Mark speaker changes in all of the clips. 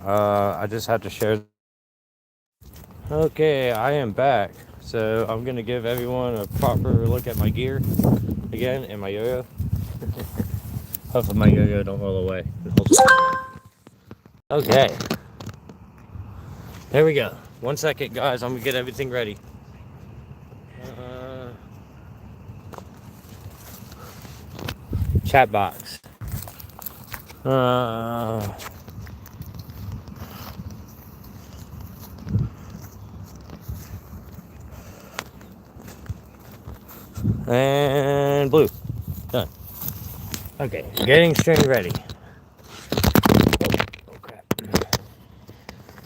Speaker 1: I just had to share. Okay, I am back. So I'm gonna give everyone a proper look at my gear again and my yo-yo. Hopefully my yo-yo don't roll away. Okay, there we go. 1 second, guys. I'm gonna get everything ready. Uh, Chat box. And blue. Done. Okay, getting string ready. Oh crap.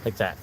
Speaker 1: Like that.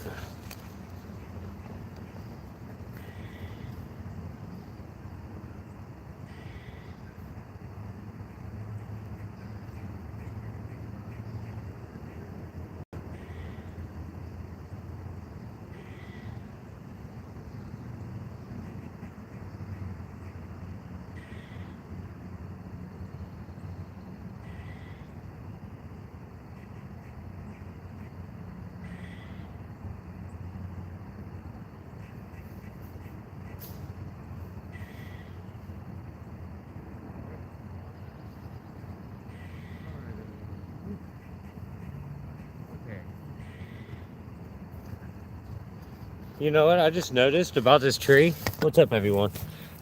Speaker 1: You know what I just noticed about this tree? What's up, everyone?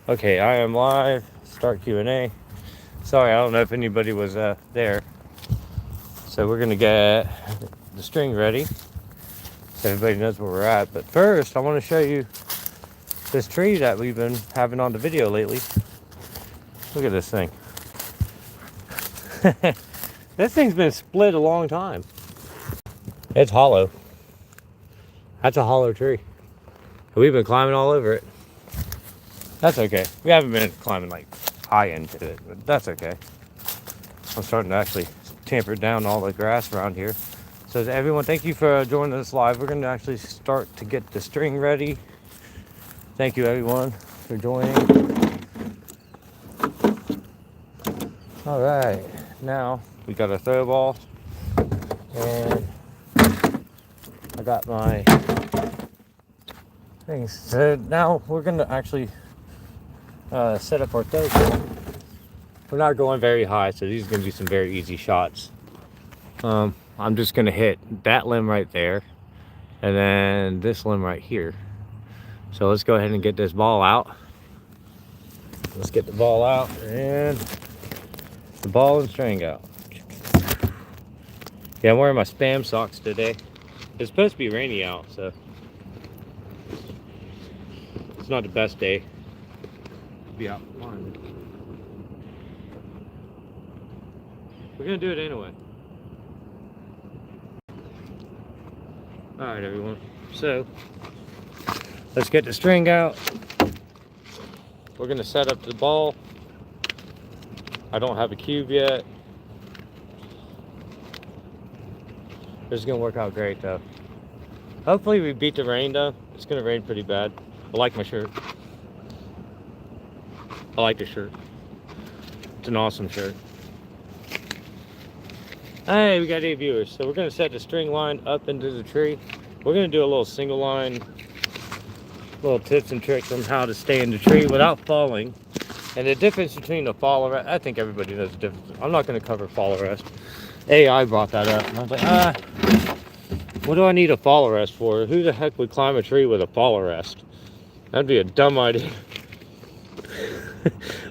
Speaker 1: Okay, I am live. Start Q&A. Sorry, I don't know if anybody was there. So we're gonna get the string ready so everybody knows where we're at. But first, I want to show you this tree that we've been having on the video lately. Look at this thing. This thing's been split a long time. It's hollow. That's a hollow tree. We've been climbing all over it. That's okay. We haven't been climbing like high into it, but that's okay. I'm starting to actually tamper down all the grass around here. So everyone, thank you for joining us live. We're going to actually start to get the string ready. Thank you everyone for joining. All right, now we got a throw ball, and I got my things. So now we're going to actually set up our throw ball. We're not going very high, so these are going to be some very easy shots. I'm just going to hit that limb right there, and then this limb right here. So let's go ahead and get this ball out. Let's get the ball out and the ball and string out. Yeah, I'm wearing my Spam socks today. It's supposed to be rainy out, so it's not the best day to be out climbing. We're gonna do it anyway. All right, everyone. So let's get the string out. We're gonna set up the ball. I don't have a cube yet. This is gonna work out great though. Hopefully we beat the rain though. It's gonna rain pretty bad. I like my shirt. I like the shirt. It's an awesome shirt. Hey, we got 8 viewers. So we're gonna set the string line up into the tree. We're gonna do a little single line, little tips and tricks on how to stay in the tree without falling. And the difference between a fall arrest, I think everybody knows the difference. I'm not gonna cover fall arrest. AI brought that up. And I was like, what do I need a fall arrest for? Who the heck would climb a tree with a fall arrest? That'd be a dumb idea.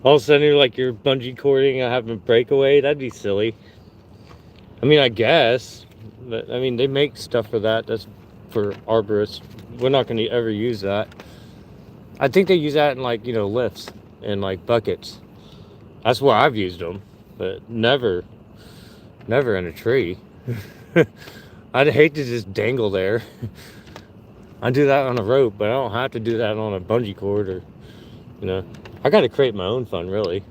Speaker 1: All of a sudden you're like you're bungee cording and having a breakaway. That'd be silly. I mean, I guess, but I mean, they make stuff for that. That's for arborists. We're not going to ever use that. I think they use that in like, you know, lifts and like buckets. That's where I've used them, but never in a tree. I'd hate to just dangle there. I do that on a rope, but I don't have to do that on a bungee cord or, you know, I got to create my own fun, really.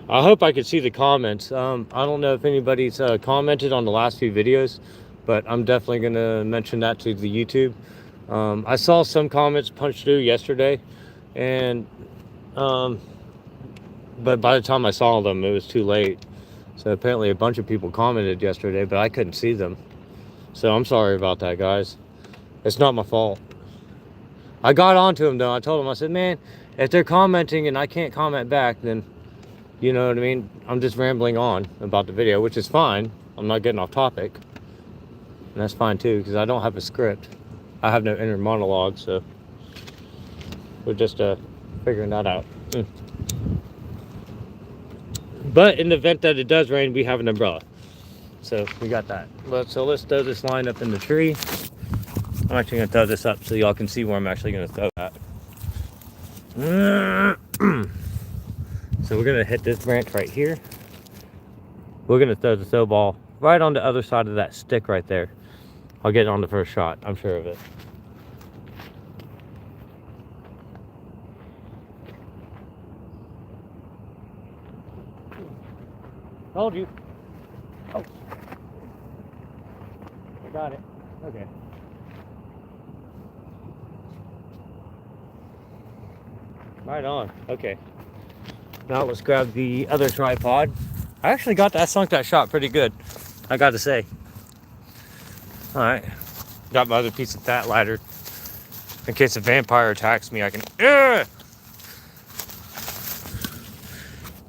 Speaker 1: I hope I could see the comments. I don't know if anybody's commented on the last few videos, but I'm definitely going to mention that to the YouTube. I saw some comments punch through yesterday, and but by the time I saw them, it was too late. So apparently a bunch of people commented yesterday, but I couldn't see them. So I'm sorry about that, guys. It's not my fault. I got onto him though. I told him, I said, man, if they're commenting and I can't comment back, then you know what I mean? I'm just rambling on about the video, which is fine. I'm not getting off topic. And that's fine too, because I don't have a script. I have no inner monologue, so we're just figuring that out. But in the event that it does rain, we have an umbrella. So we got that. So let's throw this line up in the tree. I'm actually gonna throw this up so y'all can see where I'm actually gonna throw that. So we're gonna hit this branch right here. We're gonna throw the throw ball right on the other side of that stick right there. I'll get it on the first shot, I'm sure of it. Told you. Oh. I got it. Okay. Right on. Okay. Now let's grab the other tripod. I actually sunk that shot pretty good, I got to say. All right. Got my other piece of fat ladder. In case a vampire attacks me, I can...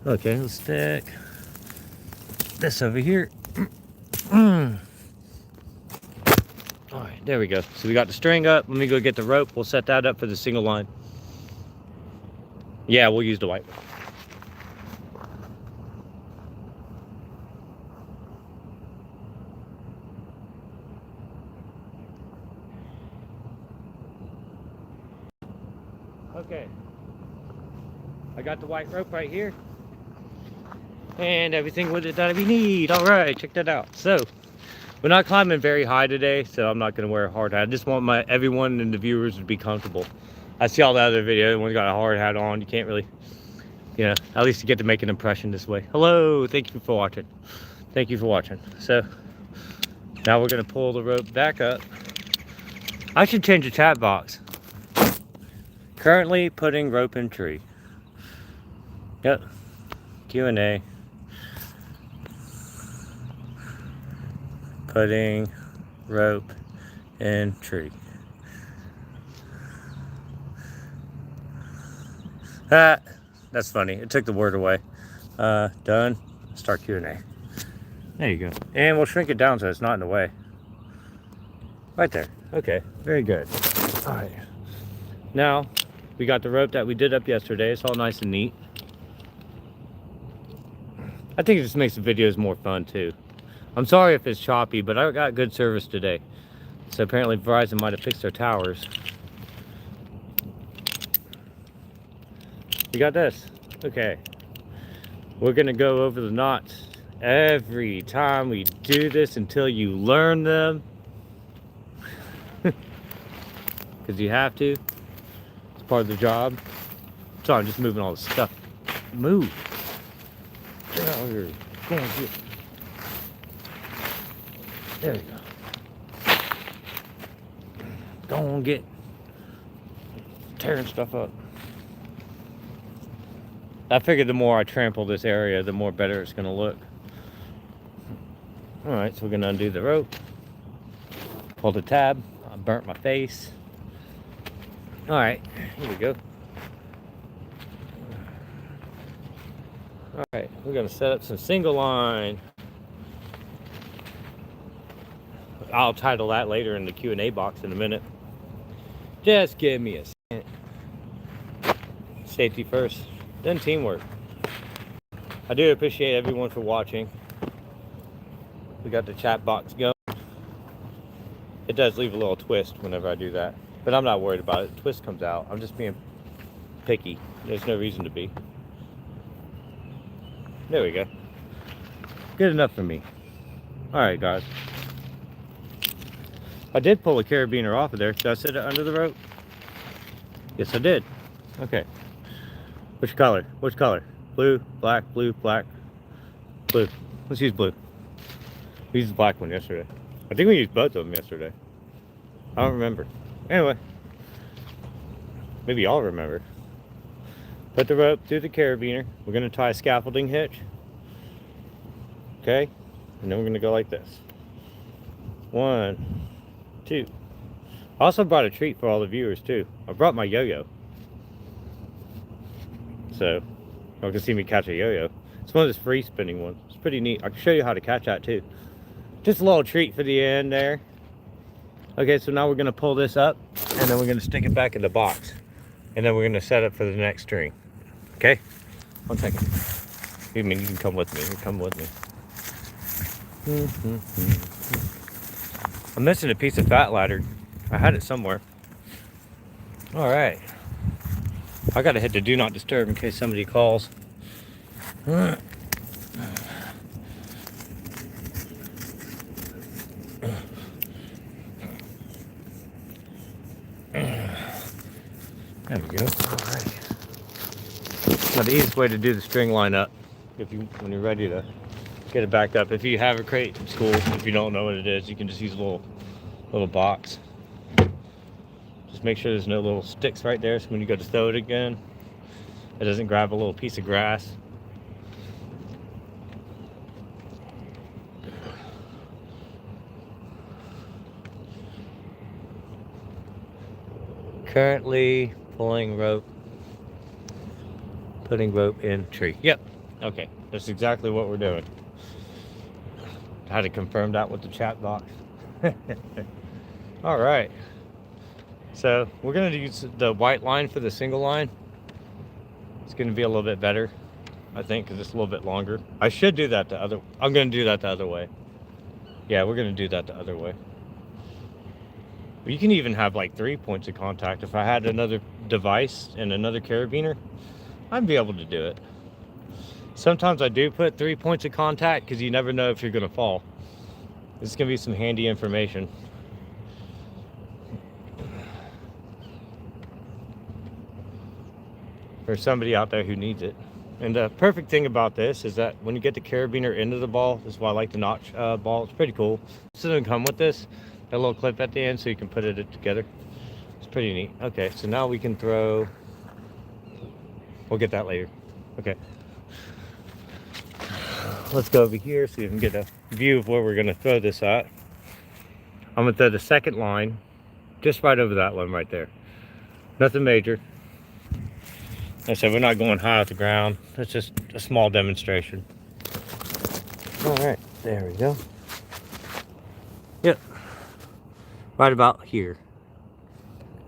Speaker 1: Okay, let's stick this over here. All right, there we go. So we got the string up. Let me go get the rope. We'll set that up for the single line. Yeah, we'll use the white one. Okay, I got the white rope right here and everything with it that we need. All right, check that out. So we're not climbing very high today, so I'm not going to wear a hard hat. I just want everyone and the viewers to be comfortable. I see all the other videos, everyone's got a hard hat on. You can't really, you know, at least you get to make an impression this way. Hello, thank you for watching. Thank you for watching. So now we're going to pull the rope back up. I should change the chat box. Currently putting rope in tree. Yep. Q&A. Putting rope in tree. Ah, that's funny. It took the word away. Done. Start Q&A. There you go. And we'll shrink it down so it's not in the way. Right there. Okay. Very good. All right. Now, we got the rope that we did up yesterday. It's all nice and neat. I think it just makes the videos more fun too. I'm sorry if it's choppy, but I got good service today. So apparently Verizon might have fixed their towers. We got this. Okay. We're gonna go over the knots every time we do this until you learn them. Because you have to. It's part of the job. Sorry, I'm just moving all the stuff. Move. Get out here. Go on, get. There we go. Go on, get. Tearing stuff up. I figured the more I trample this area, the more better it's going to look. Alright, so we're going to undo the rope. Pull the tab. I burnt my face. Alright, here we go. Alright, we're going to set up some single line. I'll title that later in the Q&A box in a minute. Just give me a second. Safety first, then teamwork. I do appreciate everyone for watching. We got the chat box going. It does leave a little twist whenever I do that, but I'm not worried about it. The twist comes out. I'm just being picky. There's no reason to be. There we go. Good enough for me. Alright, guys. I did pull a carabiner off of there. Did I set it under the rope? Yes, I did. Okay. Which color? Which color? Blue, black, blue, black, blue. Let's use blue. We used the black one yesterday. I think we used both of them yesterday. I don't remember. Anyway. Maybe y'all remember. Put the rope through the carabiner. We're going to tie a scaffolding hitch. Okay? And then we're going to go like this. 1, 2. I also brought a treat for all the viewers too. I brought my yo-yo. So y'all can see me catch a yo-yo. It's one of those free spinning ones. It's pretty neat. I can show you how to catch that too. Just a little treat for the end there. Okay, so now we're gonna pull this up and then we're gonna stick it back in the box. And then we're gonna set up for the next string. Okay? 1 second. You mean you can come with me? You come with me. I'm missing a piece of fat ladder. I had it somewhere. All right. I gotta hit the do not disturb in case somebody calls. There we go. All right. Now the easiest way to do the string line up, when you're ready to get it back up. If you have a crate from school, if you don't know what it is, you can just use a little box. Just make sure there's no little sticks right there, so when you go to throw it again, it doesn't grab a little piece of grass. Currently pulling rope, putting rope in tree. Yep. Okay, that's exactly what we're doing. I had to confirm that with the chat box. All right. So we're going to use the white line for the single line. It's going to be a little bit better, I think, because it's a little bit longer. I should do that I'm going to do that the other way. Yeah, we're going to do that the other way. You can even have like 3 points of contact. If I had another device and another carabiner, I'd be able to do it. Sometimes I do put 3 points of contact because you never know if you're going to fall. This is going to be some handy information. For somebody out there who needs it. And the perfect thing about this is that when you get the carabiner into the ball, this is why I like the notch ball. It's pretty cool. This doesn't come with this. Got a little clip at the end so you can put it together. It's pretty neat. Okay, so now we can throw. We'll get that later. Okay. Let's go over here so you can get a view of where we're going to throw this at. I'm going to throw the second line just right over that one right there. Nothing major. Like I said, we're not going high off the ground. It's just a small demonstration. All right, there we go. Yep, right about here.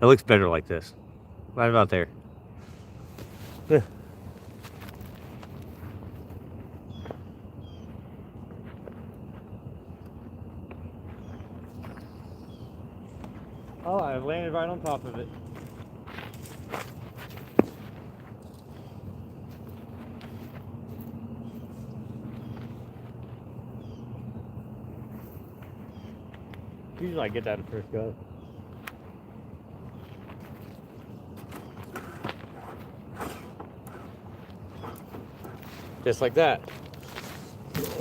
Speaker 1: It looks better like this. Right about there. Yeah. Oh, I landed right on top of it. Usually I get that at first go. Just like that.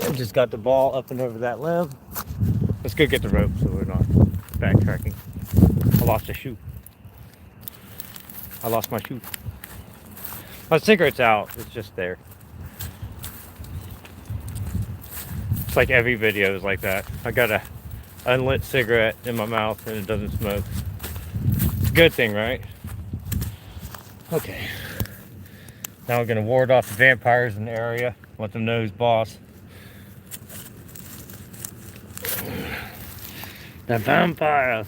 Speaker 1: I just got the ball up and over that limb. Let's go get the rope so we're not backtracking. I lost a shoe. I lost my shoe. My cigarette's out. It's just there. It's like every video is like that. I got a unlit cigarette in my mouth and it doesn't smoke. It's a good thing, right? Okay. Now we're gonna ward off the vampires in the area. Let them know who's boss. The vampire.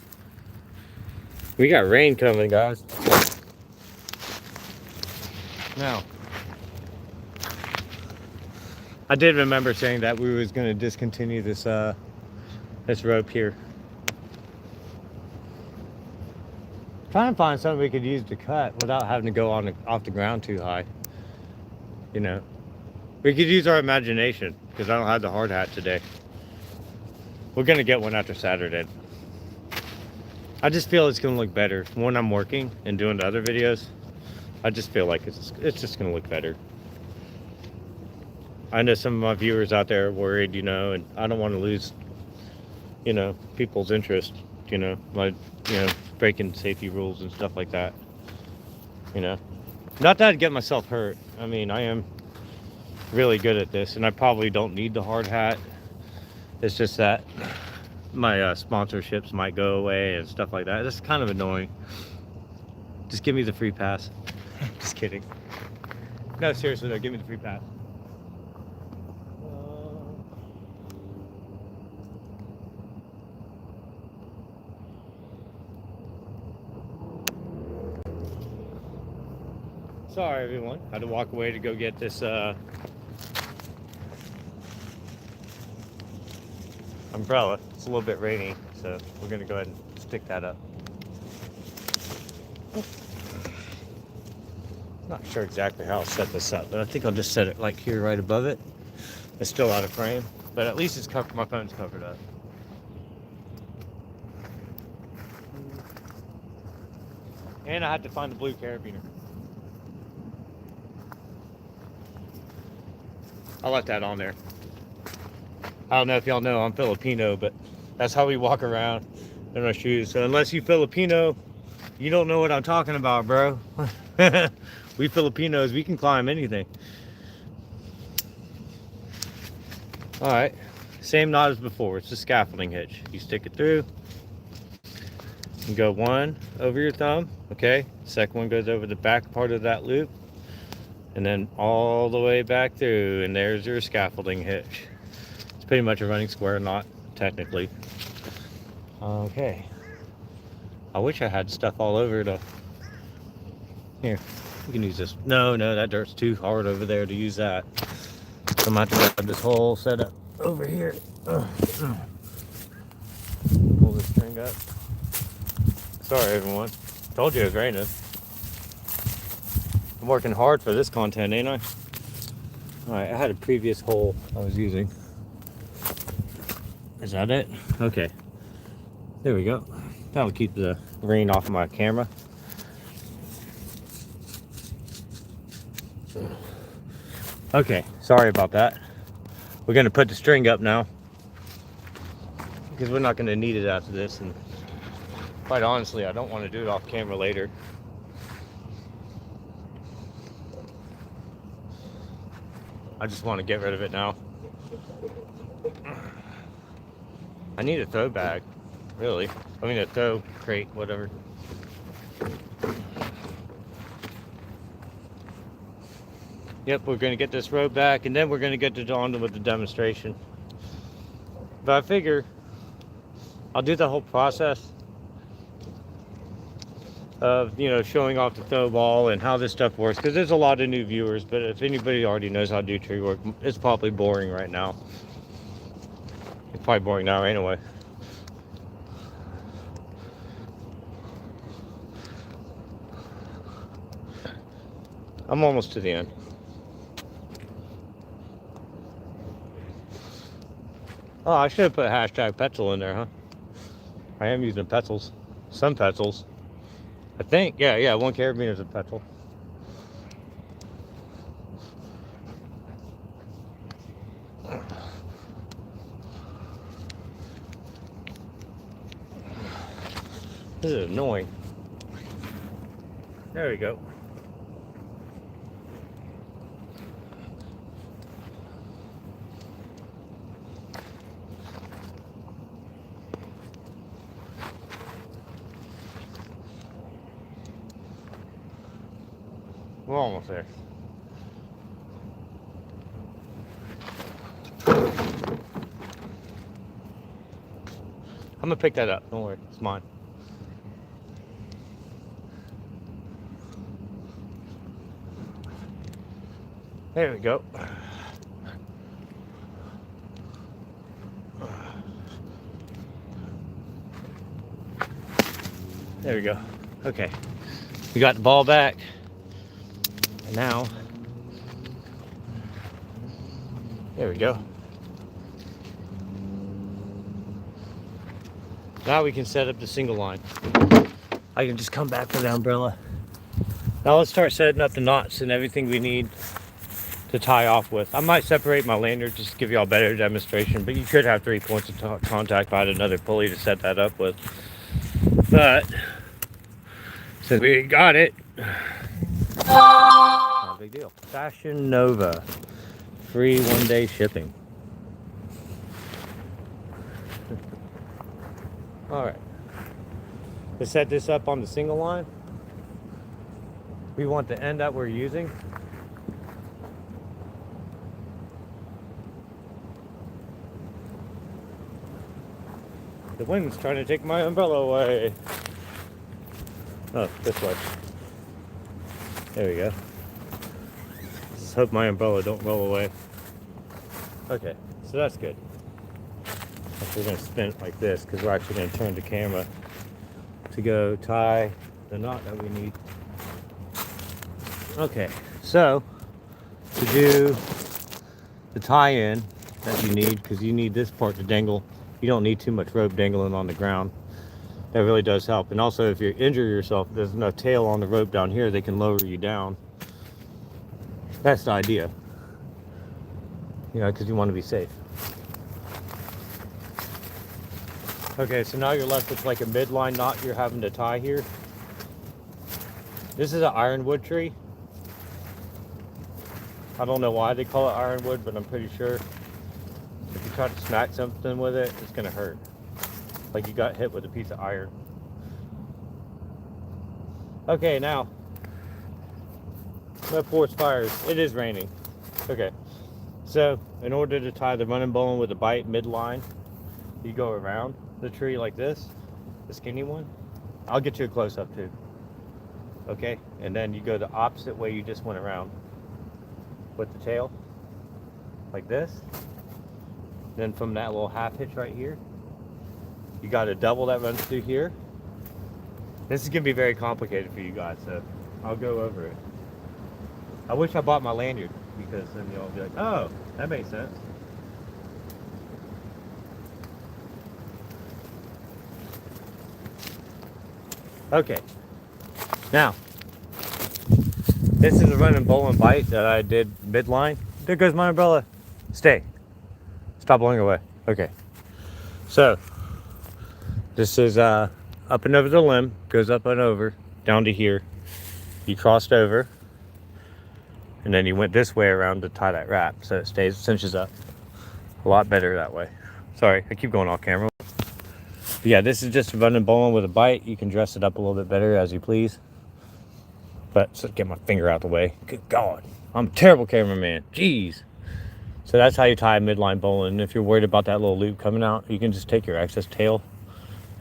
Speaker 1: We got rain coming, guys. Now, I did remember saying that we was gonna discontinue this this rope here. Trying to find something we could use to cut without having to go off the ground too high. You know, we could use our imagination because I don't have the hard hat today. We're gonna get one after Saturday. I just feel it's gonna look better when I'm working and doing the other videos. I just feel like it's just gonna look better. I know some of my viewers out there are worried, you know, and I don't want to lose, you know, people's interest, you know, breaking safety rules and stuff like that, you know. Not that I'd get myself hurt. I mean, I am really good at this and I probably don't need the hard hat. It's just that my sponsorships might go away and stuff like that. It's kind of annoying. Just give me the free pass. Just kidding. No, seriously though, give me the free pass. Sorry everyone, I had to walk away to go get this umbrella. It's a little bit rainy, so we're gonna go ahead and stick that up. Not sure exactly how I'll set this up, but I think I'll just set it like here right above it. It's still out of frame, but at least it's covered, my phone's covered up. And I had to find the blue carabiner. I left that on there. I don't know if y'all know I'm Filipino, but that's how we walk around in our shoes. So unless you Filipino, you don't know what I'm talking about, bro. We Filipinos, we can climb anything. All right, same knot as before. It's a scaffolding hitch. You stick it through. You go one over your thumb, okay? Second one goes over the back part of that loop. And then all the way back through, and there's your scaffolding hitch. It's pretty much a running square knot, technically. Okay. I wish I had stuff all over to... Here, we can use this. No, that dirt's too hard over there to use that. So I'm gonna have to grab this whole setup over here. Pull this string up. Sorry, everyone. Told you it was raining. I'm working hard for this content, ain't I? Alright, I had a previous hole I was using. Is that it? Okay. There we go. That'll keep the rain off of my camera. Okay, sorry about that. We're gonna put the string up now, because we're not gonna need it after this, and quite honestly, I don't want to do it off camera later. I just want to get rid of it now. I need a throw bag, really. I mean a throw crate, whatever. Yep, we're going to get this rope back, and then we're going to get on with the demonstration. But I figure I'll do the whole process of, you know, showing off the throw ball and how this stuff works, because there's a lot of new viewers. But if anybody already knows how to do tree work, it's probably boring right now. It's probably boring now anyway. I'm almost to the end. Oh, I should have put hashtag Petzl in there, huh? I am using Petzls. Some Petzls. I think, yeah, 1 carabiner is a Petzl. This is annoying. There we go. We're almost there. I'm gonna pick that up. Don't worry, it's mine. There we go. There we go. Okay, we got the ball back. And now, there we go. Now we can set up the single line. I can just come back with the umbrella. Now let's start setting up the knots and everything we need to tie off with. I might separate my lanyard just to give you all a better demonstration, but you could have 3 points of contact by another pulley to set that up with. But since we got it, not a big deal. Fashion Nova, free 1-day shipping. All right. To set this up on the single line, we want the end that we're using. The wind's trying to take my umbrella away. Oh, this way. There we go. Just hope my umbrella don't roll away. Okay, so that's good. We're going to spin it like this because we're actually going to turn the camera to go tie the knot that we need. Okay, so to do the tie-in that you need, because you need this part to dangle, you don't need too much rope dangling on the ground. That really does help. And also, if you injure yourself, there's no tail on the rope down here, they can lower you down. That's the idea, you know, because you want to be safe. Okay, so now you're left with like a midline knot you're having to tie here. This is an ironwood tree. I don't know why they call it ironwood, but I'm pretty sure if you try to smack something with it, it's gonna hurt. Like you got hit with a piece of iron. Okay, now, no forest fires. It is raining. Okay, so in order to tie the running bowline with a bite midline, you go around the tree like this, the skinny one. I'll get you a close-up too. Okay, and then you go the opposite way you just went around with the tail, like this. Then from that little half hitch right here, you got a double that runs through here. This is gonna be very complicated for you guys, so I'll go over it. I wish I bought my lanyard, because then you'll be like, oh, that makes sense. Okay, now, this is a running bowline bite that I did midline. There goes my umbrella. Stay. Stop blowing away. Okay. So, this is up and over the limb, goes up and over, down to here. You crossed over, and then you went this way around to tie that wrap, so it cinches up. A lot better that way. Sorry, I keep going off camera. But yeah, this is just a running bowline with a bite. You can dress it up a little bit better as you please. But so get my finger out the way. Good God, I'm a terrible cameraman. Jeez. So that's how you tie a midline bowline. And if you're worried about that little loop coming out, you can just take your excess tail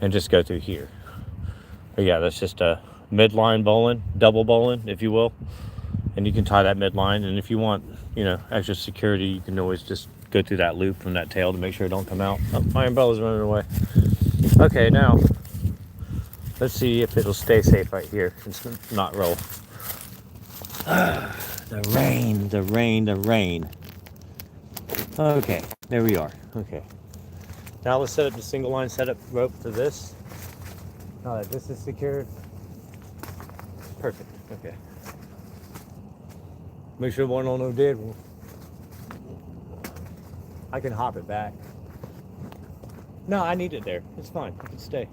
Speaker 1: and just go through here. But yeah, that's just a midline bowline, double bowline, if you will. And you can tie that midline. And if you want, you know, extra security, you can always just go through that loop from that tail to make sure it don't come out. Oh, my umbrella's running away. Okay, now let's see if it'll stay safe right here and not roll. The rain, the rain, the rain. Okay, there we are. Okay. Now let's set up the single line setup rope for this. Now that this is secured. Perfect. Okay. Make sure one on no dead one. I can hop it back. No, I need it there. It's fine. It can stay.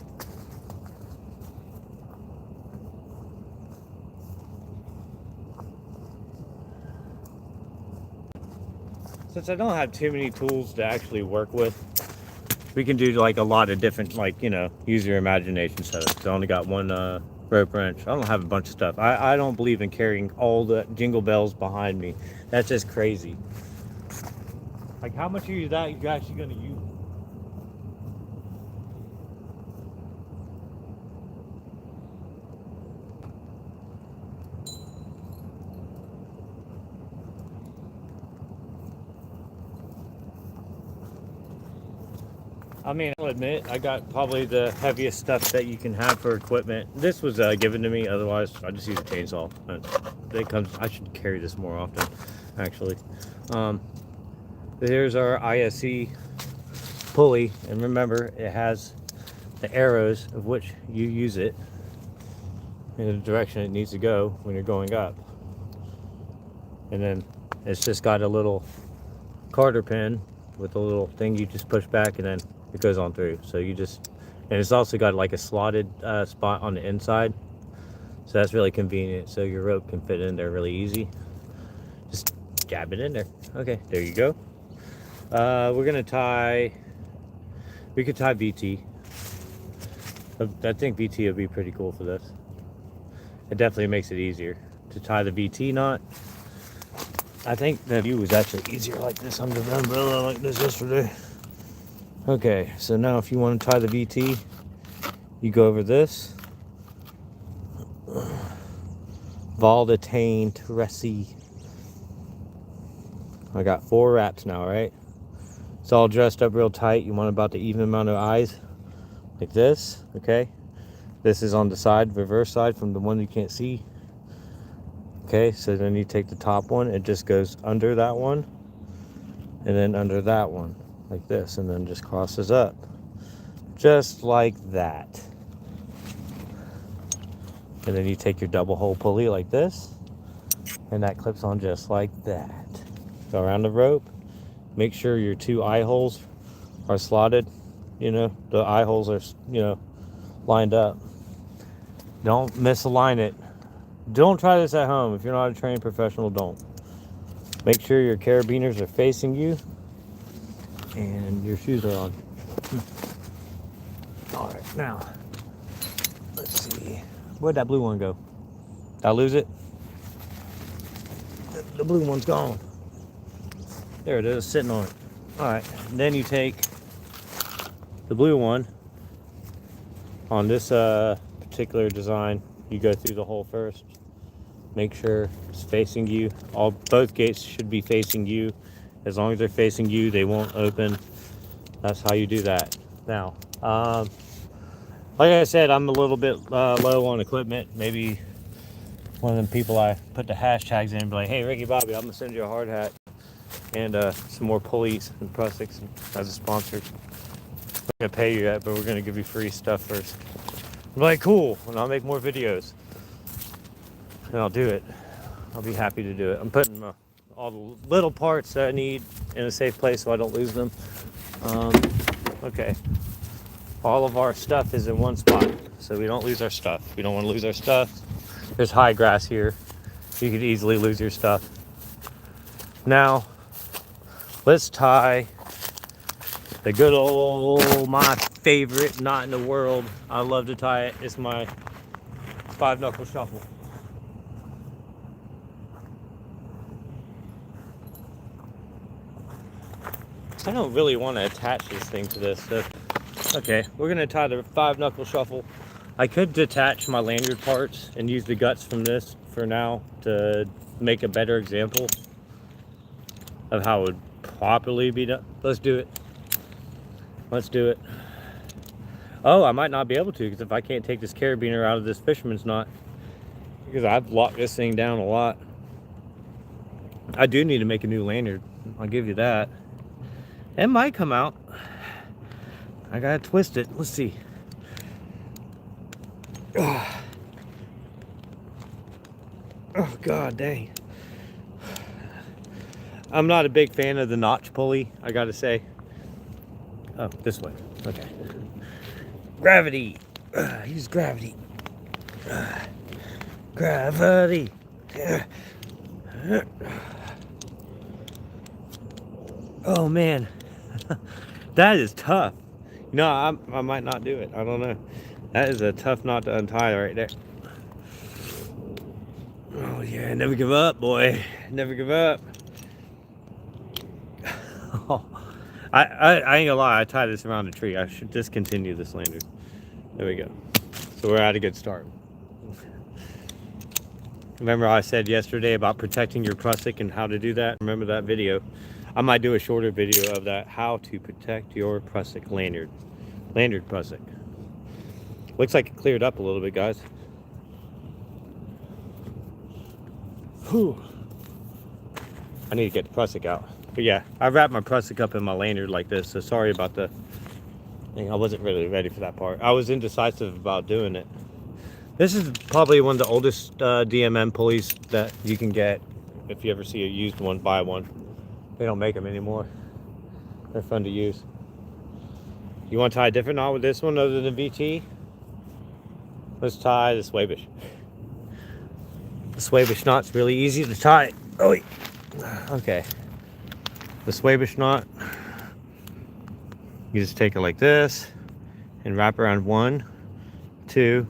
Speaker 1: Since I don't have too many tools to actually work with, we can do like a lot of different, like, you know, use your imagination setups. I only got one rope wrench. I don't have a bunch of stuff. I don't believe in carrying all the jingle bells behind me. That's just crazy. Like, how much of that you're actually going to use? I mean, I'll admit, I got probably the heaviest stuff that you can have for equipment. This was given to me, otherwise I just use a chainsaw. I should carry this more often, actually. Here's our ISC pulley, and remember, it has the arrows of which you use it in the direction it needs to go when you're going up. And then it's just got a little carter pin with a little thing you just push back, and then it goes on through. So you just, and it's also got like a slotted spot on the inside, so that's really convenient, so your rope can fit in there really easy. Just jab it in there. Okay, there you go. We're gonna tie, we could tie VT, I think VT would be pretty cool for this. It definitely makes it easier to tie the VT knot. I think the view was actually easier like this under the umbrella like this yesterday. Okay, so now if you want to tie the VT, you go over this. Valdetain Tressy. I got 4 wraps now, right? It's all dressed up real tight. You want about the even amount of eyes, like this, okay? This is on the side, reverse side from the one you can't see. Okay, so then you take the top one, it just goes under that one, and then under that one, like this, and then just crosses up. Just like that. And then you take your double hole pulley like this, and that clips on just like that. Go around the rope, make sure your 2 eye holes are slotted, you know, the eye holes are, you know, lined up. Don't misalign it. Don't try this at home. If you're not a trained professional, don't. Make sure your carabiners are facing you and your shoes are on. All right, now, let's see. Where'd that blue one go? Did I lose it? The blue one's gone. There it is, sitting on it. All right, then you take the blue one on this particular design. You go through the hole first. Make sure it's facing you. Both gates should be facing you. As long as they're facing you, they won't open. That's how you do that. Now, like I said, I'm a little bit low on equipment. Maybe one of them people I put the hashtags in and be like, hey, Ricky Bobby, I'm gonna send you a hard hat and some more pulleys and Prusiks as a sponsor. I'm not gonna pay you yet, but we're gonna give you free stuff first. I'm like, cool, and I'll make more videos. And I'll do it. I'll be happy to do it. I'm putting all the little parts that I need in a safe place so I don't lose them. Okay. All of our stuff is in one spot, so we don't lose our stuff. We don't want to lose our stuff. There's high grass here. You could easily lose your stuff. Now, let's tie the good old, my favorite knot in the world. I love to tie it. It's my 5-knuckle shuffle. I don't really want to attach this thing to this, so okay, we're gonna tie the 5-knuckle shuffle. I could detach my lanyard parts and use the guts from this for now to make a better example of how it would properly be done. Let's do it. Let's do it. Oh, I might not be able to, because if I can't take this carabiner out of this fisherman's knot, because I've locked this thing down a lot. I do need to make a new lanyard. I'll give you that. It might come out. I gotta twist it. Let's see. Oh, god dang. I'm not a big fan of the notch pulley, I gotta say. Oh, this way. Okay. Gravity. Use gravity. Gravity. Oh man. That is tough. You know, I might not do it. I don't know. That is a tough knot to untie right there. Oh yeah, never give up, boy. Never give up. Oh, I ain't gonna lie, I tied this around a tree. I should discontinue this lanyard. There we go. So we're at a good start. Remember I said yesterday about protecting your Prusik and how to do that? Remember that video? I might do a shorter video of that, how to protect your Prusik lanyard. Lanyard Prusik. Looks like it cleared up a little bit, guys. Whew. I need to get the Prusik out. But yeah, I wrapped my Prusik up in my lanyard like this, so sorry about the thing. I wasn't really ready for that part. I was indecisive about doing it. This is probably one of the oldest DMM pulleys that you can get. If you ever see a used one, buy one. They don't make them anymore. They're fun to use. You want to tie a different knot with this one other than VT? Let's tie the Swabish. The Swabish knot's really easy to tie. Oh, okay. The Swabish knot, you just take it like this and wrap around one 2,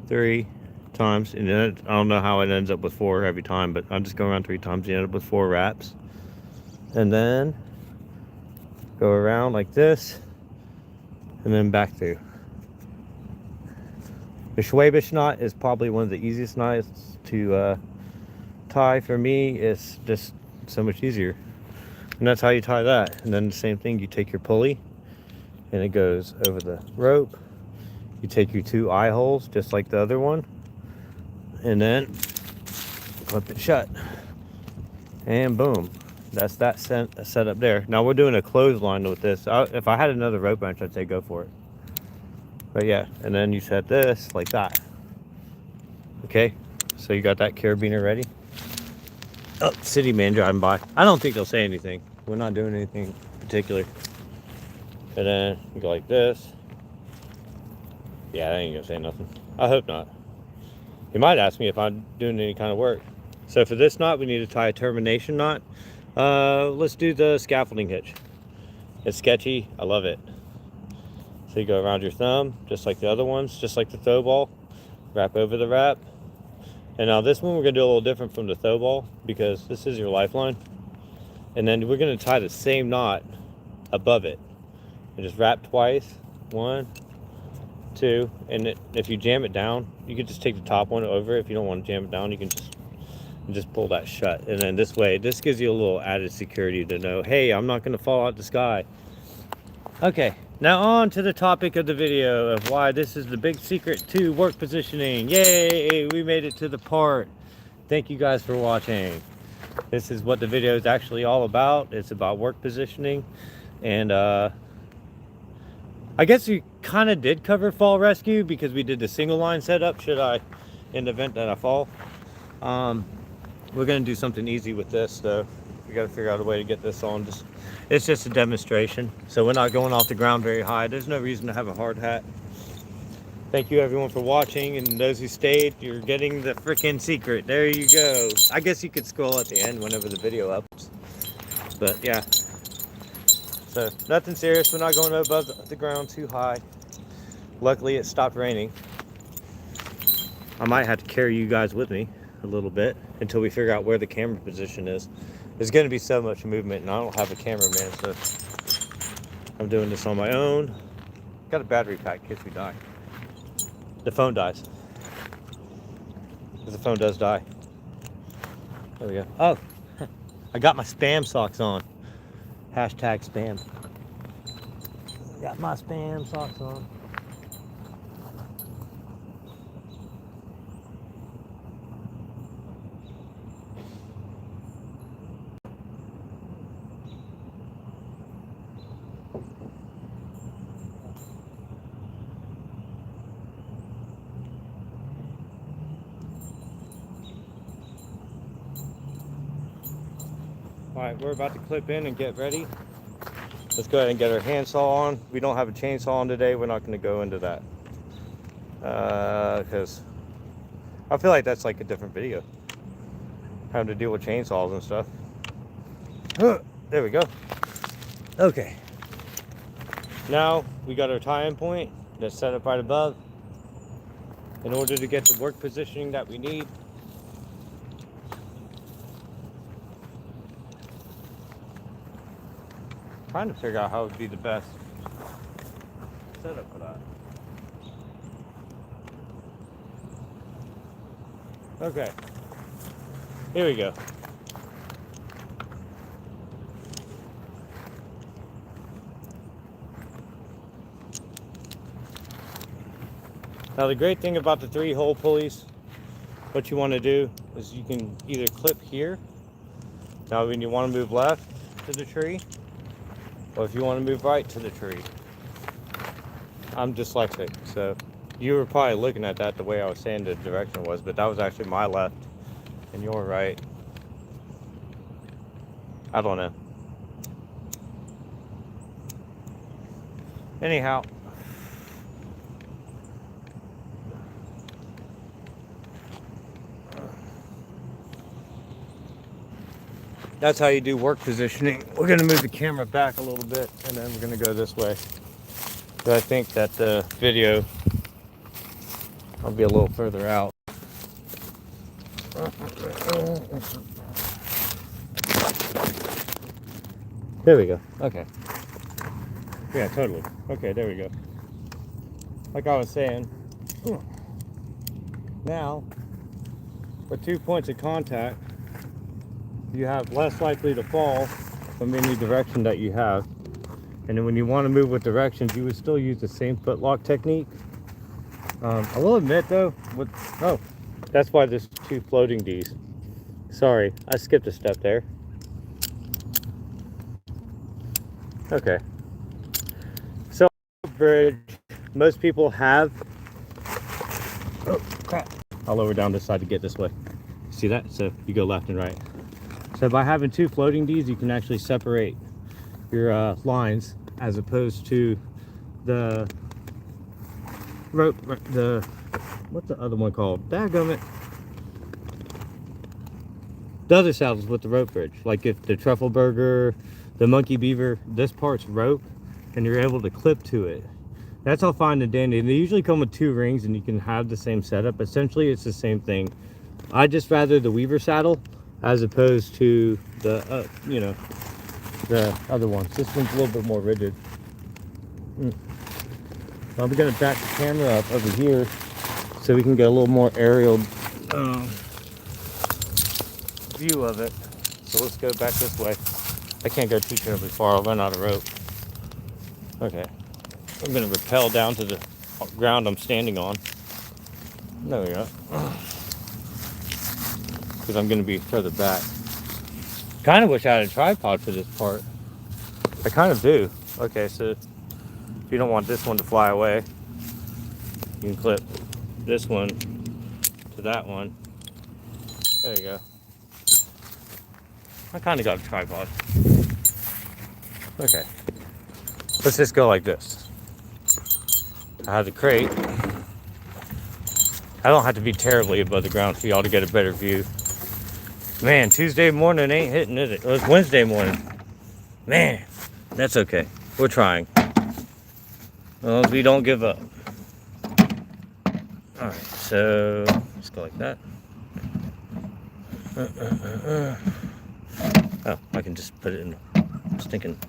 Speaker 1: 3 times, and then I don't know how it ends up with 4 every time, but I'm just going around 3 times. You end up with 4 wraps, and then go around like this, and then back through. The Schwabisch knot is probably one of the easiest knots to tie for me. It's just so much easier, and that's how you tie that. And then the same thing, you take your pulley and it goes over the rope. You take your 2 eye holes just like the other one, and then clip it shut, and boom, that's that setup there. Now we're doing a clothesline with this. If I had another rope wrench, I'd say go for it, but yeah. And then you set this like that. Okay, so you got that carabiner ready. Oh, city man driving by. I don't think they'll say anything. We're not doing anything particular. And then you go like this. Yeah, they ain't gonna say nothing. I hope not. He might ask me if I'm doing any kind of work. So for this knot, we need to tie a termination knot. Let's do the scaffolding hitch. It's sketchy. I love it. So you go around your thumb, just like the other ones, just like the throw ball. Wrap over the wrap. And now this one we're gonna do a little different from the throw ball, because this is your lifeline. And then we're gonna tie the same knot above it. And just wrap twice. 1, 2, and if you jam it down, you can just take the top one over. If you don't want to jam it down, you can just pull that shut. And then this way, this gives you a little added security to know, hey, I'm not going to fall out the sky. Okay, now on to the topic of the video of why this is the big secret to work positioning. Yay, we made it to the part. Thank you guys for watching. This is what the video is actually all about. It's about work positioning. And I guess we kind of did cover fall rescue, because we did the single line setup in the event that I fall. We're going to do something easy with this though. We got to figure out a way to get this on. It's just a demonstration, so we're not going off the ground very high. There's no reason to have a hard hat. Thank you everyone for watching, and those who stayed, you're getting the freaking secret. There you go. I guess you could scroll at the end whenever the video ups, but yeah. So nothing serious. We're not going above the ground too high. Luckily it stopped raining. I might have to carry you guys with me a little bit until we figure out where the camera position is. There's going to be so much movement, and I don't have a cameraman, so I'm doing this on my own. Got a battery pack in case we die. The phone dies, because the phone does die. There we go. Oh, I got my spam socks on. Hashtag spam. Got my spam socks on. Alright, we're about to clip in and get ready. Let's go ahead and get our handsaw on. We don't have a chainsaw on today. We're not going to go into that. Because I feel like that's like a different video. Having to deal with chainsaws and stuff. There we go. Okay. Now we got our tie-in point that's set up right above. In order to get the work positioning that we need, trying to figure out how would be the best setup for that. Okay, here we go. Now the great thing about the 3-hole pulleys, what you want to do is you can either clip here. Now when you want to move left to the tree, or if you want to move right to the tree. I'm dyslexic, so you were probably looking at that the way I was saying the direction was, but that was actually my left and your right. I don't know. Anyhow, that's how you do work positioning. We're going to move the camera back a little bit, and then we're going to go this way. But I think that the video I'll be a little further out. There we go. Okay. Yeah, totally. Okay, there we go. Like I was saying, now with 2 points of contact, you have less likely to fall from any direction that you have. And then when you want to move with directions, you would still use the same foot lock technique. I will admit though, that's why there's 2 floating Ds. Sorry, I skipped a step there. Okay. So, bridge, most people have. Oh, crap. I'll lower down this side to get this way. See that? So you go left and right. So by having 2 floating Ds, you can actually separate your lines as opposed to the rope, what's the other one called? Dadgummit. The other saddles with the rope bridge. Like if the truffle burger, the monkey beaver, this part's rope and you're able to clip to it. That's all fine and dandy. And they usually come with 2 rings and you can have the same setup. Essentially, it's the same thing. I just rather the weaver saddle as opposed to the, the other ones. This one's a little bit more rigid. I'm gonna back the camera up over here so we can get a little more aerial view of it. So let's go back this way. I can't go too terribly far, I'll run out of rope. Okay, I'm gonna rappel down to the ground I'm standing on. There we go. Because I'm gonna be further back. Kind of wish I had a tripod for this part. I kind of do. Okay, so if you don't want this one to fly away, you can clip this one to that one. There you go. I kind of got a tripod. Okay. Let's just go like this. I have the crate. I don't have to be terribly above the ground for y'all to get a better view. Man, Tuesday morning ain't hitting, is it? Well, it's Wednesday morning. Man, that's okay. We're trying. Well, we don't give up. Alright, so let's go like that. Oh, I can just put it in the stinking.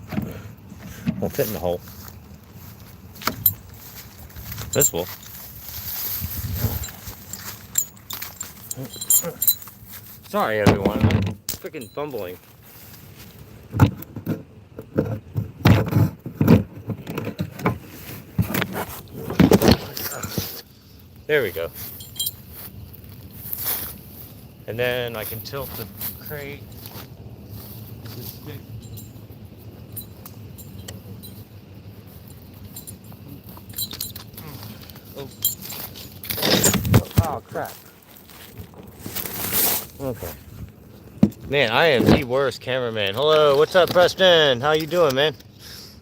Speaker 1: Won't fit in the hole. This will. Sorry, everyone. I'm freaking fumbling. There we go. And then I can tilt the crate. Oh crap. Okay. Man, I am the worst cameraman. Hello, what's up, Preston? How you doing, man?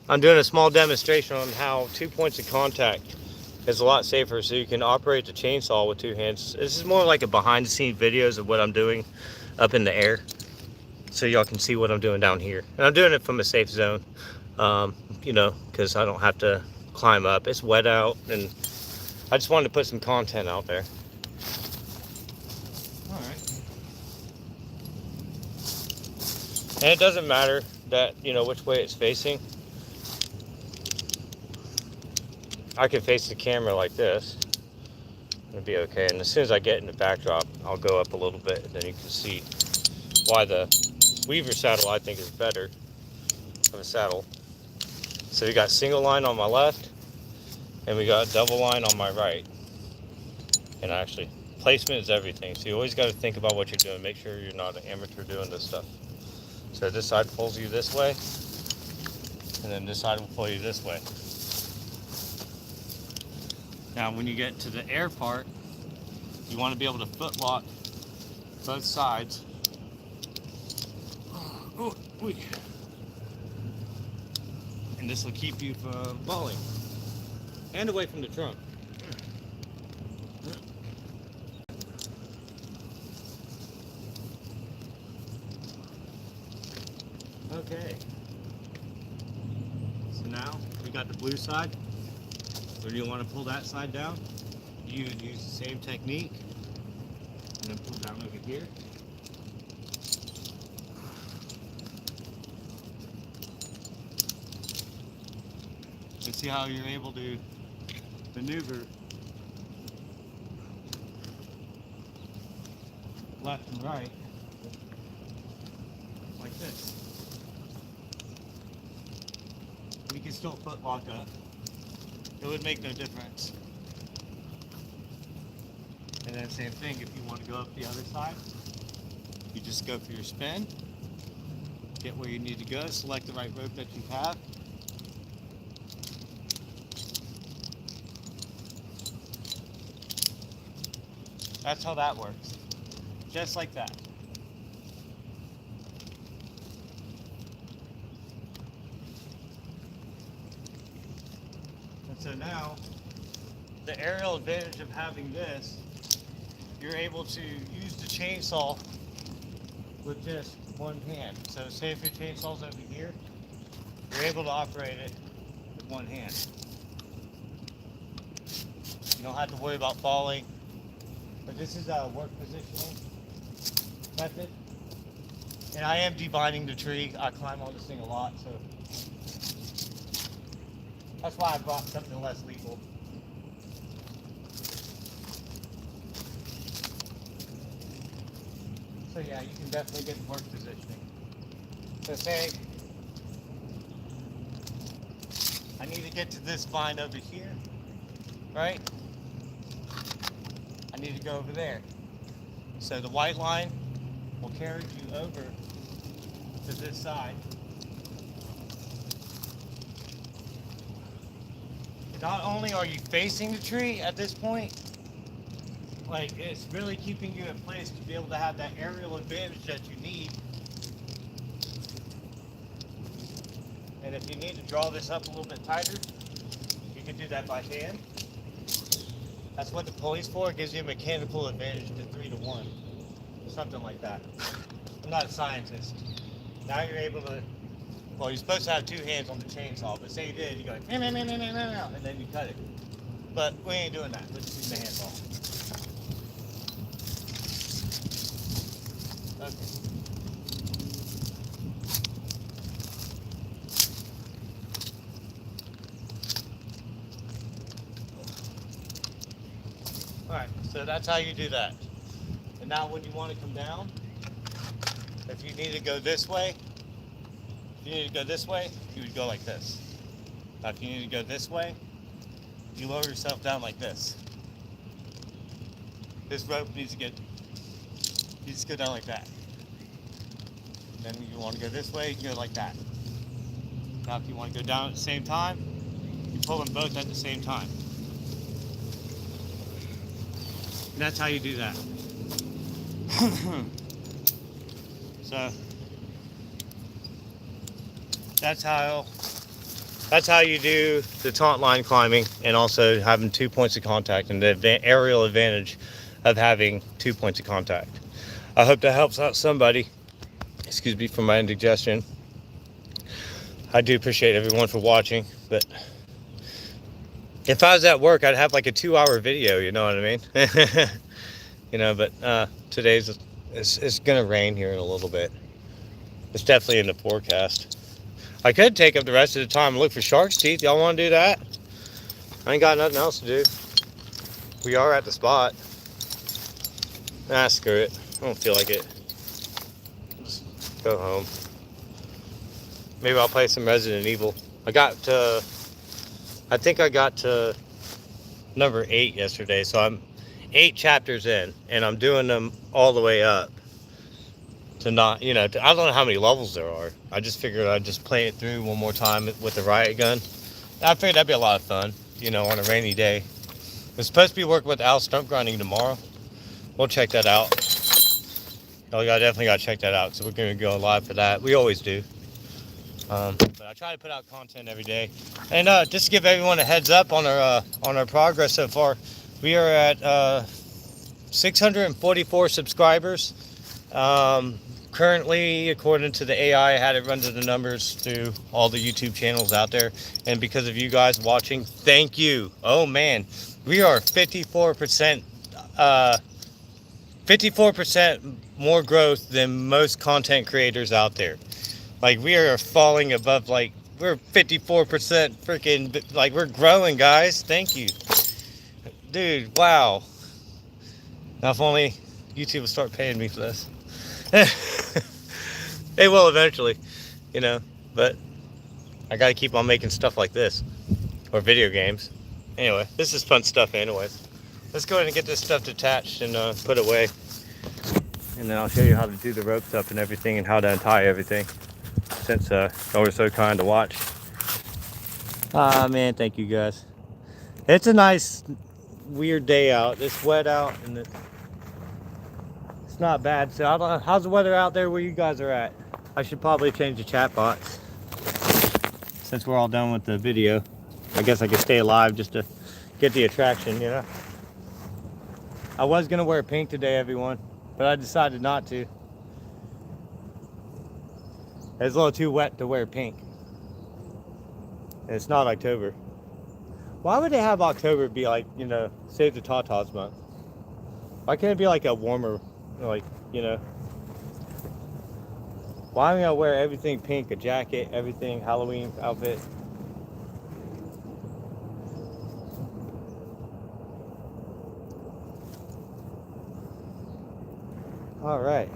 Speaker 1: I'm doing a small demonstration on how 2 points of contact is a lot safer, so you can operate the chainsaw with 2 hands. This is more like a behind the scenes videos of what I'm doing up in the air, so y'all can see what I'm doing down here. And I'm doing it from a safe zone, because I don't have to climb up. It's wet out, and I just wanted to put some content out there. All right. And it doesn't matter that, which way it's facing. I can face the camera like this. It'll be okay. And as soon as I get in the backdrop, I'll go up a little bit, and then you can see why the weaver saddle I think is better of a saddle. So we got single line on my left, and we got double line on my right. And actually, placement is everything. So you always got to think about what you're doing. Make sure you're not an amateur doing this stuff. So this side pulls you this way, and then this side will pull you this way. Now when you get to the air part, you want to be able to foot lock both sides. And this will keep you from falling and away from the trunk. Okay. So now we got the blue side. Or do you want to pull that side down? you would use the same technique and then pull down over here. And see how you're able to maneuver left and right like this. You can still foot lock up. It would make no difference. And then same thing, if you want to go up the other side, you just go for your spin, get where you need to go, select the right rope that you have. That's how that works. Just like that. And so now, the aerial advantage of having this, you're able to use the chainsaw with just one hand. So say if your chainsaw's over here, you're able to operate it with one hand. You don't have to worry about falling. But this is a work positioning method. And I am debinding the tree. I climb on this thing a lot, so that's why I brought something less lethal. So yeah, you can definitely get the work positioning. So say I need to get to this vine over here, right? I need to go over there. So the white line will carry you over to this side. Not only are you facing the tree at this point, like it's really keeping you in place to be able to have that aerial advantage that you need. And if you need to draw this up a little bit tighter, you can do that by hand. That's what the pulley's for. It gives you a mechanical advantage to 3 to 1. Something like that. I'm not a scientist. Now you're able to, well, you're supposed to have 2 hands on the chainsaw, but say you did, you go like, and then you cut it. But we ain't doing that. We're just using the handsaw. Okay. Alright, so that's how you do that. And now when you want to come down, if you need to go this way, you would go like this. Now if you need to go this way, you lower yourself down like this. This rope needs to go down like that. And then you want to go this way, you can go like that. Now if you want to go down at the same time, you pull them both at the same time. And that's how you do that. So that's how you do the taunt line climbing, and also having 2 points of contact, and the aerial advantage of having 2 points of contact. I hope that helps out somebody. Excuse me for my indigestion. I do appreciate everyone for watching, but if I was at work, I'd have like a 2-hour video, you know what I mean? You know, but today's, it's gonna rain here in a little bit. It's definitely in the forecast. I could take up the rest of the time and look for shark's teeth. Y'all want to do that? I ain't got nothing else to do. We are at the spot. Ah, screw it. I don't feel like it. Just go home. Maybe I'll play some Resident Evil. I think I got to number 8 yesterday, so I'm 8 chapters in, and I'm doing them all the way up to not, you know, I don't know how many levels there are. I just figured I'd just play it through one more time with the riot gun. I figured that'd be a lot of fun, you know, on a rainy day. We're supposed to be working with Al stump grinding tomorrow. We'll check that out. Y'all definitely got to check that out, so we're going to go live for that. We always do. But I try to put out content every day. And just to give everyone a heads up on our progress so far, we are at 644 subscribers. currently, according to the AI, I had it run to the numbers through all the YouTube channels out there. And because of you guys watching, thank you. Oh man, we are 54%, 54% more growth than most content creators out there. Like, we are falling above, like, we're 54% freaking, like, we're growing, guys. Thank you. Dude, wow. Now, if only YouTube will start paying me for this. They will eventually, you know, but I gotta keep on making stuff like this, or video games. Anyway, this is fun stuff anyways. Let's go ahead and get this stuff detached and put it away. And then I'll show you how to do the ropes up and everything and how to untie everything, since y'all were so kind to watch. Ah man, thank you guys. It's a nice, weird day out. It's wet out and it's not bad. So I don't know, how's the weather out there where you guys are at? I should probably change the chat box since we're all done with the video. I guess I could stay alive just to get the attraction, you know. I was gonna wear pink today, everyone, but I decided not to. It's a little too wet to wear pink. And it's not October. Why would they have October be like, you know, Save the Tatas month? Why can't it be like a warmer, like, you know? Why am I gonna wear everything pink, a jacket, everything, Halloween outfit? All right,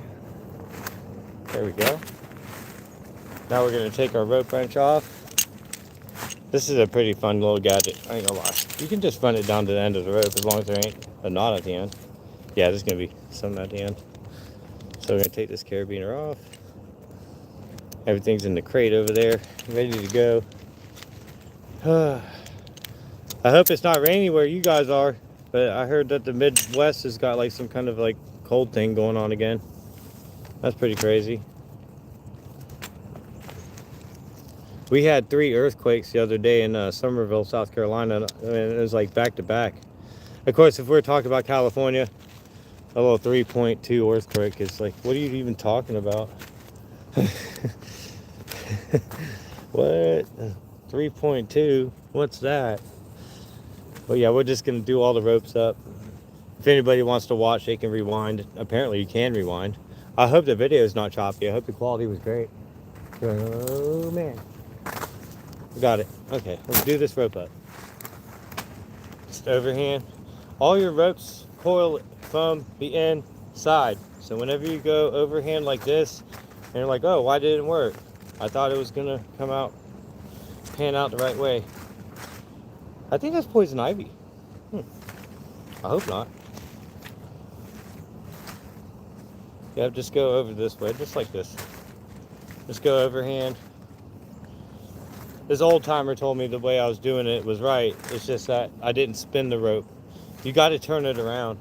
Speaker 1: there we go. Now we're gonna take our rope wrench off. This is a pretty fun little gadget, I ain't gonna lie. You can just run it down to the end of the rope as long as there ain't a knot at the end. Yeah, there's gonna be something at the end. So we're gonna take this carabiner off. Everything's in the crate over there, ready to go. I hope it's not raining where you guys are, but I heard that the Midwest has got like some kind of like cold thing going on again. That's pretty crazy. We had 3 earthquakes the other day in Somerville, South Carolina, and it was like back to back. Of course, if we're talking about California, a little 3.2 earthquake is like, what are you even talking about? What? 3.2? What's that? But yeah, we're just gonna do all the ropes up. If anybody wants to watch, they can rewind. Apparently you can rewind. I hope the video is not choppy. I hope the quality was great. Oh man. Got it. Okay, let's do this rope up. Just overhand. All your ropes coil from the inside. So whenever you go overhand like this, and you're like, oh, why didn't it work? I thought it was gonna come out, pan out the right way. I think that's poison ivy. I hope not. Yeah, just go over this way, just like this. Just go overhand. This old timer told me the way I was doing it was right. It's just that I didn't spin the rope. You got to turn it around.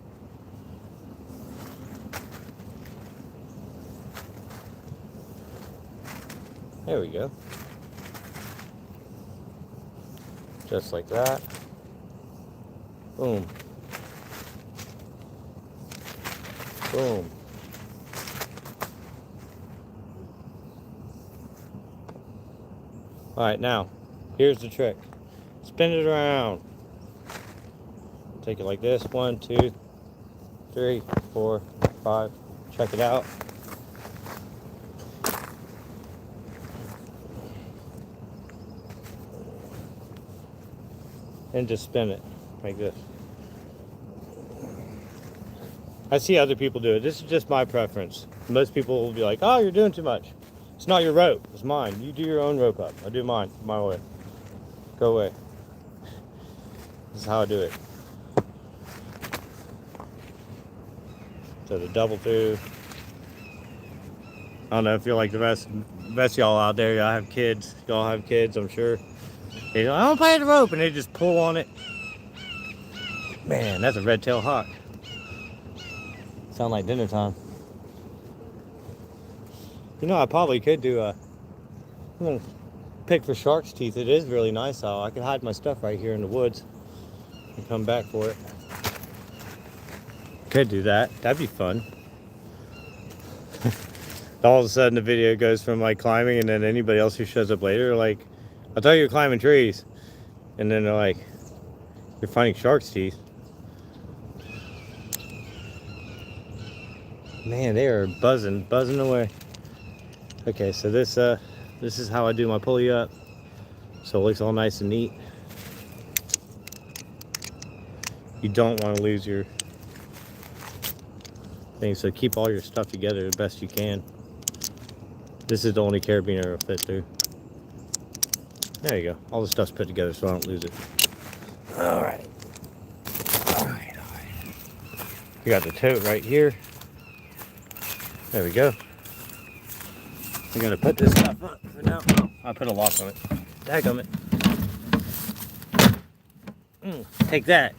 Speaker 1: There we go. Just like that. Boom. Boom. All right, now, here's the trick. Spin it around. Take it like this. 1, 2, 3, 4, 5. Check it out. And just spin it like this. I see other people do it. This is just my preference. Most people will be like, oh, you're doing too much. It's not your rope, it's mine. You do your own rope up. I do mine, my way. Go away. This is how I do it. So the double through. I don't know if you're like the rest of y'all out there. Y'all have kids. Y'all have kids, I'm sure. They go, I don't play the rope, and they just pull on it. Man, that's a red-tailed hawk. Sound like dinner time. You know, I probably could do a pick for shark's teeth. It is really nice out. I could hide my stuff right here in the woods and come back for it. Could do that. That'd be fun. All of a sudden the video goes from like climbing, and then anybody else who shows up later, like, I thought you were climbing trees. And then they're like, you're finding shark's teeth. Man, they are buzzing away. Okay, so this is how I do my pulley up. So it looks all nice and neat. You don't want to lose your thing, so keep all your stuff together the best you can. This is the only carabiner it'll fit through. There you go. All the stuff's put together so I don't lose it. Alright. Alright. We got the tote right here. There we go. I'm gonna put this stuff up for now. Oh, I put a lock on it. Daggum it. Take that.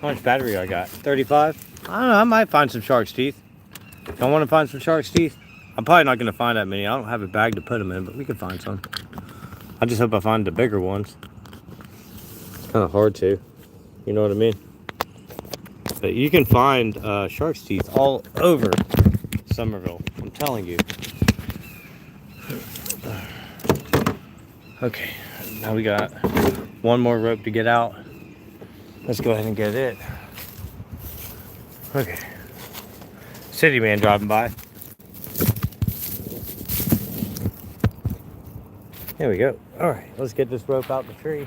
Speaker 1: How much battery I got? 35? I don't know, I might find some shark's teeth. Don't want to find some shark's teeth? I'm probably not going to find that many. I don't have a bag to put them in, but we could find some. I just hope I find the bigger ones. It's kind of hard to. You know what I mean? But you can find shark's teeth all over Somerville. I'm telling you. Okay, now we got one more rope to get out. Let's go ahead and get it. Okay. City man driving by. There we go. All right, let's get this rope out the tree.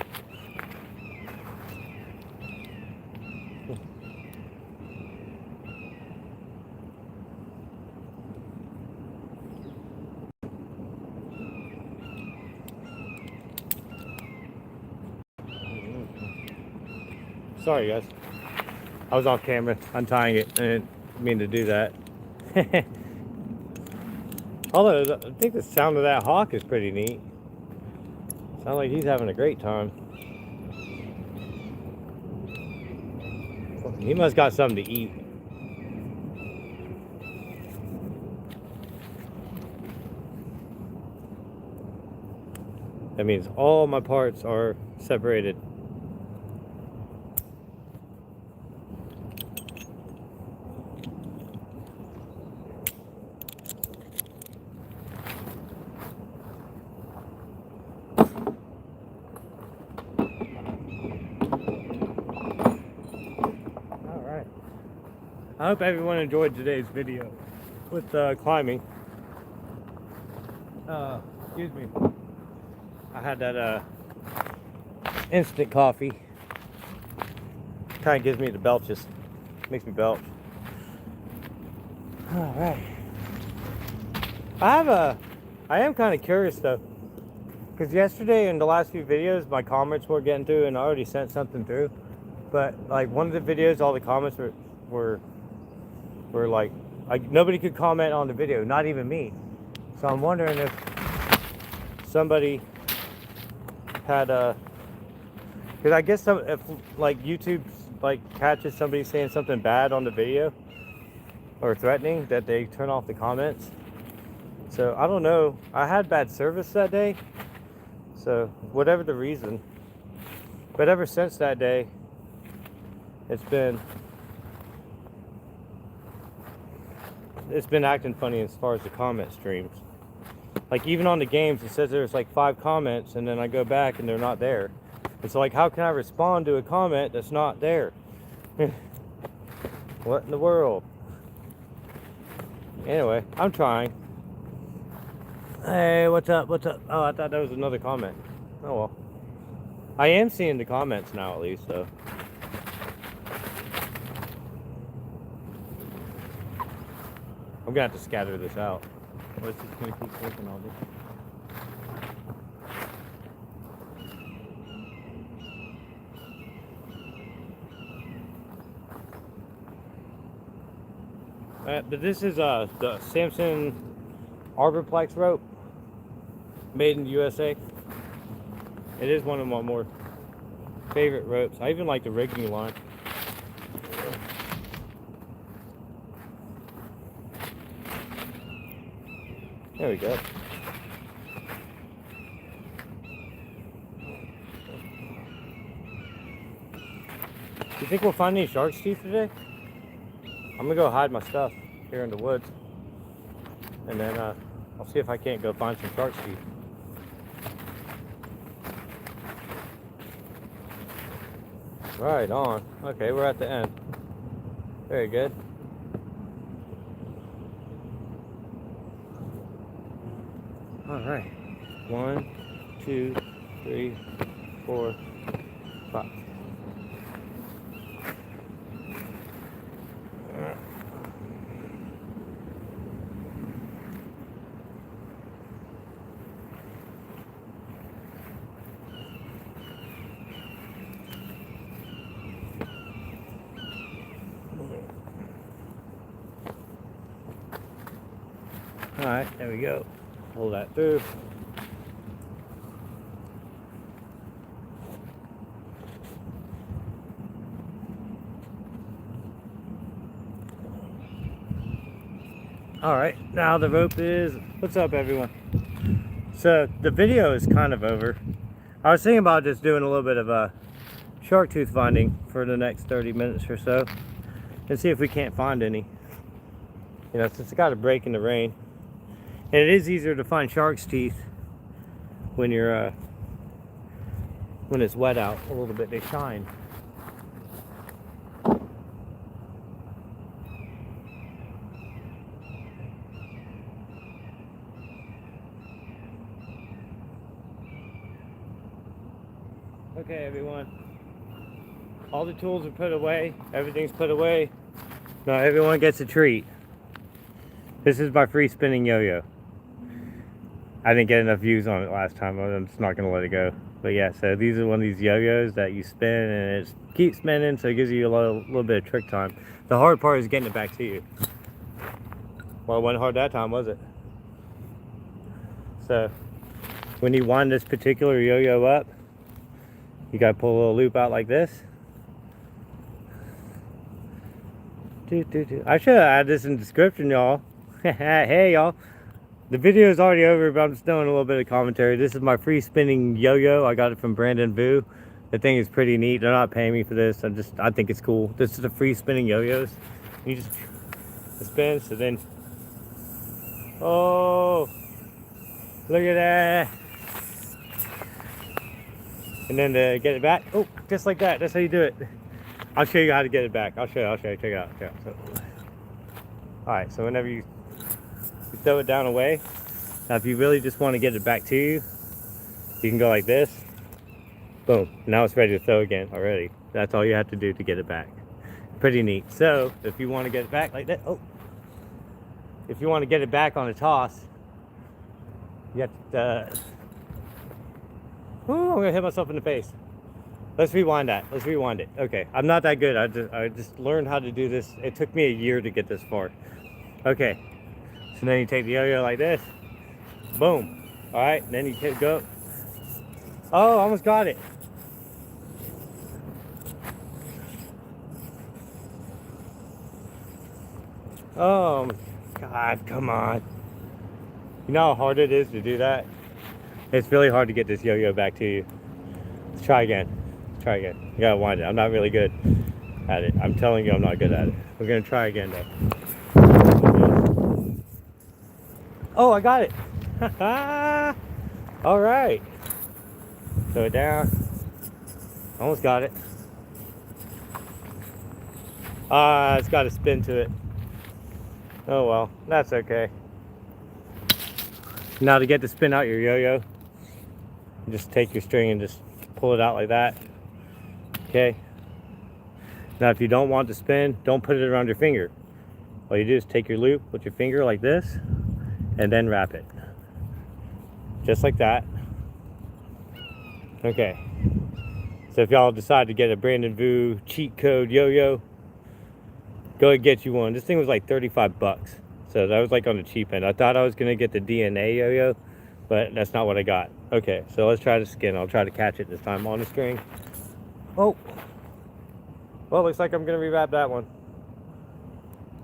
Speaker 1: Sorry guys, I was off camera untying it. I didn't mean to do that. Although I think the sound of that hawk is pretty neat. Sounds like he's having a great time. He must got something to eat. That means all my parts are separated. I hope everyone enjoyed today's video with climbing. Excuse me. I had that instant coffee. Kind of gives me the belches. Makes me belch. All right. I am kind of curious though, because yesterday in the last few videos my comments were getting through, and I already sent something through. But like one of the videos, all the comments were like nobody could comment on the video, not even me. So I'm wondering if somebody had because I guess if like YouTube like catches somebody saying something bad on the video or threatening, that they turn off the comments. So I don't know. I had bad service that day. So whatever the reason, but ever since that day, it's been acting funny as far as the comment streams. Like even on the games, it says there's like 5 comments, and then I go back and they're not there. It's like, how can I respond to a comment that's not there? What in the world? Anyway, I'm trying. Hey, what's up? What's up? Oh, I thought that was another comment. Oh well. I am seeing the comments now at least, so. I'm gonna have to scatter this out. Or it's just gonna keep working all this. But this is the Samson Arborplex rope, made in the USA. It is one of my more favorite ropes. I even like the rigging line. There we go. You think we'll find any shark's teeth today? I'm gonna go hide my stuff here in the woods. and then I'll see if I can't go find some shark's teeth. Right on. Okay, we're at the end. Very good. All right. 1, 2, 3, 4, 5. All right, there we go. Pull that through. All right, now the rope is, what's up everyone? So the video is kind of over. I was thinking about just doing a little bit of a shark tooth finding for the next 30 minutes or so and see if we can't find any. You know, since it got a break in the rain. And it is easier to find shark's teeth when you're when it's wet out a little bit. They shine. Okay, everyone. All the tools are put away. Everything's put away. Now everyone gets a treat. This is my free spinning yo-yo. I didn't get enough views on it last time. I'm just not going to let it go. But yeah, so these are one of these yo-yos that you spin and it keeps spinning, so it gives you a little bit of trick time. The hard part is getting it back to you. Well, it wasn't hard that time, was it? So when you wind this particular yo-yo up, you got to pull a little loop out like this. I should have added this in the description, y'all. Hey, y'all. The video is already over, but I'm just doing a little bit of commentary. This is my free spinning yo-yo. I got it from Brandon Vu. The thing is pretty neat. They're not paying me for this. I think it's cool. This is a free spinning yo-yos. You just spin, so then, oh, look at that. And then to get it back, oh, just like that. That's how you do it. I'll show you how to get it back. I'll show you. Check it out. So, all right, so whenever you throw it down away. Now if you really just want to get it back to you, you can go like this. Boom. Now it's ready to throw again already. That's all you have to do to get it back. Pretty neat. So if you want to get it back like that, oh, if you want to get it back on a toss, you have to, I'm gonna hit myself in the face. Let's rewind that. Let's rewind it. Okay, I'm not that good. I just learned how to do this. It took me a year to get this far. Okay, so then you take the yo-yo like this. Boom. All right, and then you can go. Oh, almost got it. Oh, God, come on. You know how hard it is to do that? It's really hard to get this yo-yo back to you. Let's try again. Try again. You gotta wind it. I'm not really good at it. I'm telling you, I'm not good at it. We're gonna try again though. Oh, I got it. All right. Throw it down. Almost got it. It's got a spin to it. Oh well, that's okay. Now to get the spin out your yo-yo, just take your string and just pull it out like that. Okay. Now if you don't want to spin, don't put it around your finger. All you do is take your loop with your finger like this and then wrap it. Just like that. Okay. So if y'all decide to get a Brandon Vu cheat code yo-yo, go and get you one. This thing was like 35 bucks. So that was like on the cheap end. I thought I was gonna get the DNA yo-yo, but that's not what I got. Okay, so let's try the skin. I'll try to catch it this time on the string. Oh, well, looks like I'm gonna rewrap that one.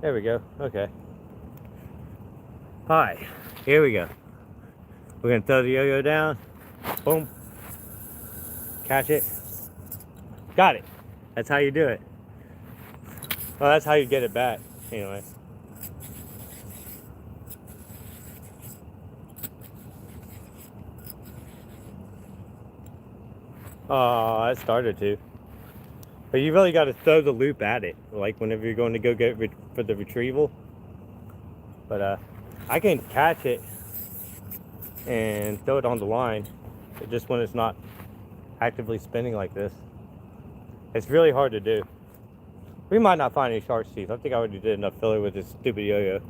Speaker 1: There we go. Okay. Hi, here we go. We're gonna throw the yo-yo down. Boom. Catch it. Got it. That's how you do it. Well, that's how you get it back. Anyway. Oh, I started to. But you really got to throw the loop at it, like whenever you're going to go get for the retrieval. But I can catch it and throw it on the line, but just when it's not actively spinning like this. It's really hard to do. We might not find any shark's teeth. I think I already did enough filler with this stupid yo-yo.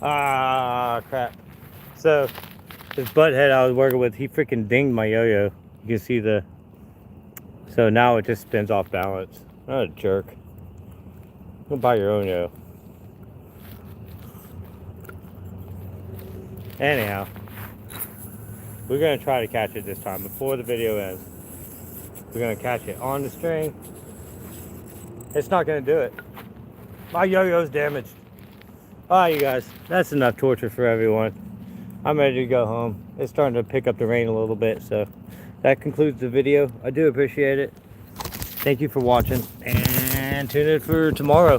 Speaker 1: Ah, crap. So, this butthead I was working with, he freaking dinged my yo-yo. You can see the... So now it just spins off balance. What a jerk. Go buy your own yo. Anyhow, we're going to try to catch it this time before the video ends. We're going to catch it on the string. It's not going to do it. My yo-yo's damaged. Alright, you guys, that's enough torture for everyone. I'm ready to go home. It's starting to pick up the rain a little bit, so that concludes the video. I do appreciate it. Thank you for watching, and tune in for tomorrow.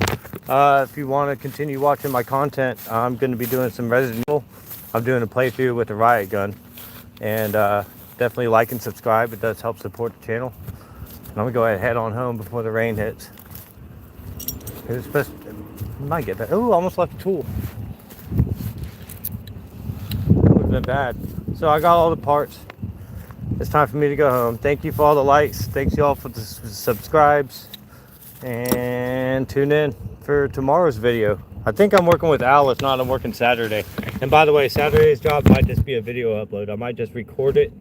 Speaker 1: If you want to continue watching my content, I'm going to be doing some Resident Evil. I'm doing a playthrough with the riot gun, and definitely like and subscribe. It does help support the channel. And I'm going to go ahead and head on home before the rain hits. It's supposed to, might get better. Oh, almost left the tool. Would have been bad. So I got all the parts. It's time for me to go home. Thank you for all the likes. Thanks y'all for the subscribes. And tune in for tomorrow's video. I think I'm working with Al. If not, I'm working Saturday. And by the way, Saturday's job might just be a video upload. I might just record it,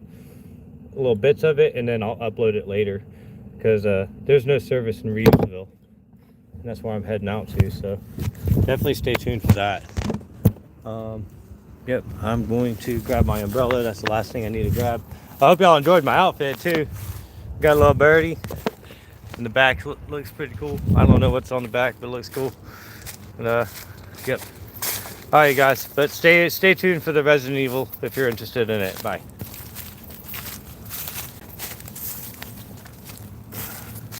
Speaker 1: little bits of it, and then I'll upload it later. Because there's no service in Reevesville. And that's where I'm heading out to. So definitely stay tuned for that. Yep, I'm going to grab my umbrella. That's the last thing I need to grab. I hope y'all enjoyed my outfit too. Got a little birdie. And the back looks pretty cool. I don't know what's on the back, but it looks cool. And, yep. All right, guys. But stay tuned for the Resident Evil if you're interested in it. Bye.